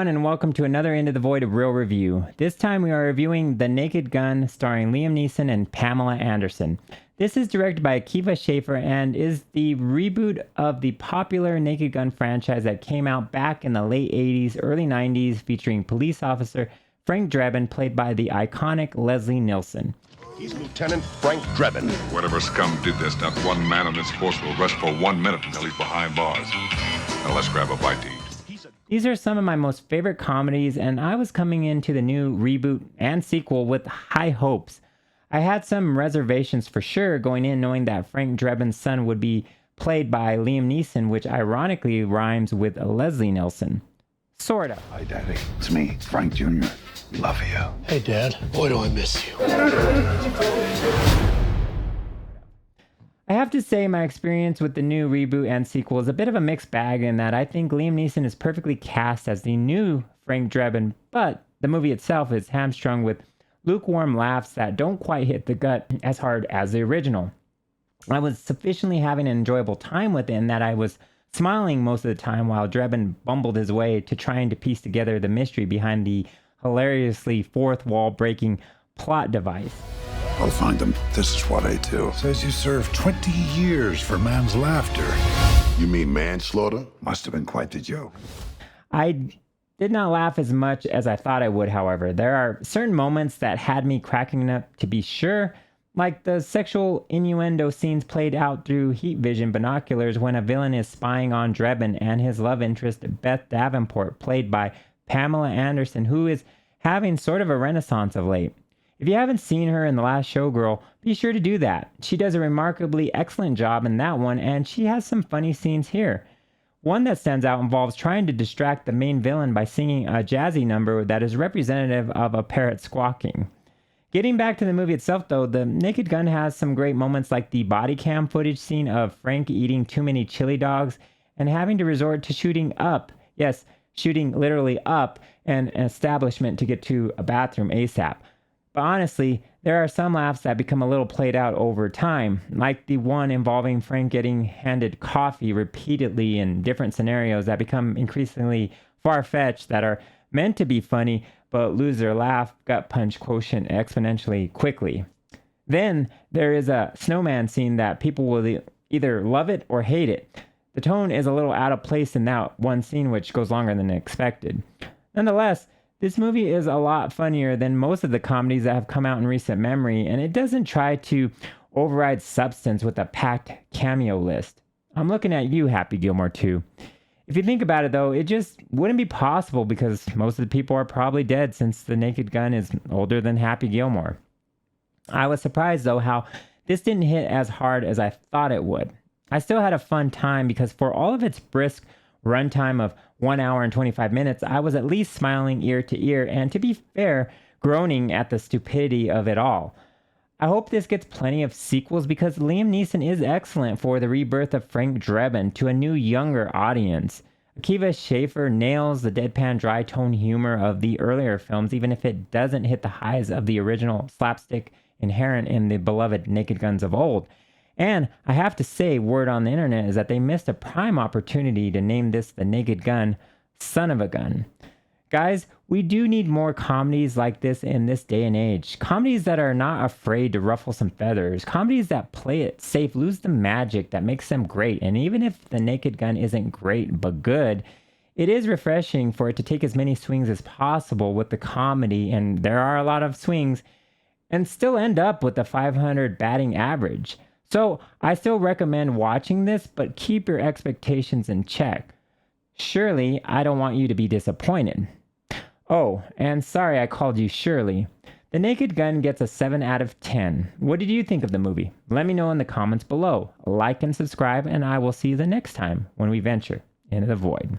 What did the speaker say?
everyone, and welcome to another Into the Void of Real Review. This time we are reviewing The Naked Gun, starring Liam Neeson and Pamela Anderson. This is directed by Akiva Schaffer and is the reboot of the popular Naked Gun franchise that came out back in the late 80s, early 90s, featuring police officer Frank Drebin, played by the iconic Leslie Nielsen. He's Lieutenant Frank Drebin. Whatever scum did this, not one man on this force will rest for 1 minute until he's behind bars. Now let's grab a bite to eat. These are some of my most favorite comedies, and I was coming into the new reboot and sequel with high hopes. I had some reservations for sure going in, knowing that Frank Drebin's son would be played by Liam Neeson, which ironically rhymes with Leslie Nielsen. Sorta. Hi, Daddy. It's me, Frank Jr. Love you. Hey, Dad. Boy, do I miss you. I have to say my experience with the new reboot and sequel is a bit of a mixed bag in that I think Liam Neeson is perfectly cast as the new Frank Drebin, but the movie itself is hamstrung with lukewarm laughs that don't quite hit the gut as hard as the original. I was sufficiently having an enjoyable time with it in that I was smiling most of the time while Drebin bumbled his way to trying to piece together the mystery behind the hilariously fourth wall breaking plot device. I'll find them. This is what I do. Says you served 20 years for man's laughter. You mean manslaughter? Must have been quite the joke. I did not laugh as much as I thought I would, however. There are certain moments that had me cracking up to be sure, like the sexual innuendo scenes played out through heat vision binoculars when a villain is spying on Drebin and his love interest Beth Davenport, played by Pamela Anderson, who is having sort of a renaissance of late. If you haven't seen her in The Last Showgirl, be sure to do that. She does a remarkably excellent job in that one, and she has some funny scenes here. One that stands out involves trying to distract the main villain by singing a jazzy number that is representative of a parrot squawking. Getting back to the movie itself, though, The Naked Gun has some great moments like the body cam footage scene of Frank eating too many chili dogs and having to resort to shooting up, yes, shooting literally up an establishment to get to a bathroom ASAP. But honestly, there are some laughs that become a little played out over time, like the one involving Frank getting handed coffee repeatedly in different scenarios that become increasingly far-fetched that are meant to be funny but lose their laugh gut punch quotient exponentially quickly. Then there is a snowman scene that people will either love it or hate it. The tone is a little out of place in that one scene, which goes longer than expected. Nonetheless, this movie is a lot funnier than most of the comedies that have come out in recent memory, and it doesn't try to override substance with a packed cameo list. I'm looking at you, Happy Gilmore, too. If you think about it, though, it just wouldn't be possible because most of the people are probably dead since The Naked Gun is older than Happy Gilmore. I was surprised, though, how this didn't hit as hard as I thought it would. I still had a fun time because for all of its brisk runtime of 1 hour and 25 minutes, I was at least smiling ear to ear and, to be fair, groaning at the stupidity of it all. I hope this gets plenty of sequels because Liam Neeson is excellent for the rebirth of Frank Drebin to a new younger audience. Akiva Schaffer nails the deadpan dry tone humor of the earlier films, even if it doesn't hit the highs of the original slapstick inherent in the beloved Naked Guns of old. And I have to say, word on the internet is that they missed a prime opportunity to name this The Naked Gun, Son of a Gun. Guys, we do need more comedies like this in this day and age. Comedies that are not afraid to ruffle some feathers. Comedies that play it safe, lose the magic that makes them great. And even if The Naked Gun isn't great but good, it is refreshing for it to take as many swings as possible with the comedy, and there are a lot of swings, and still end up with a 500 batting average. So I still recommend watching this, but keep your expectations in check. Surely, I don't want you to be disappointed. Oh, and sorry I called you Shirley. The Naked Gun gets a 7 out of 10. What did you think of the movie? Let me know in the comments below. Like and subscribe, and I will see you the next time when we venture into the void.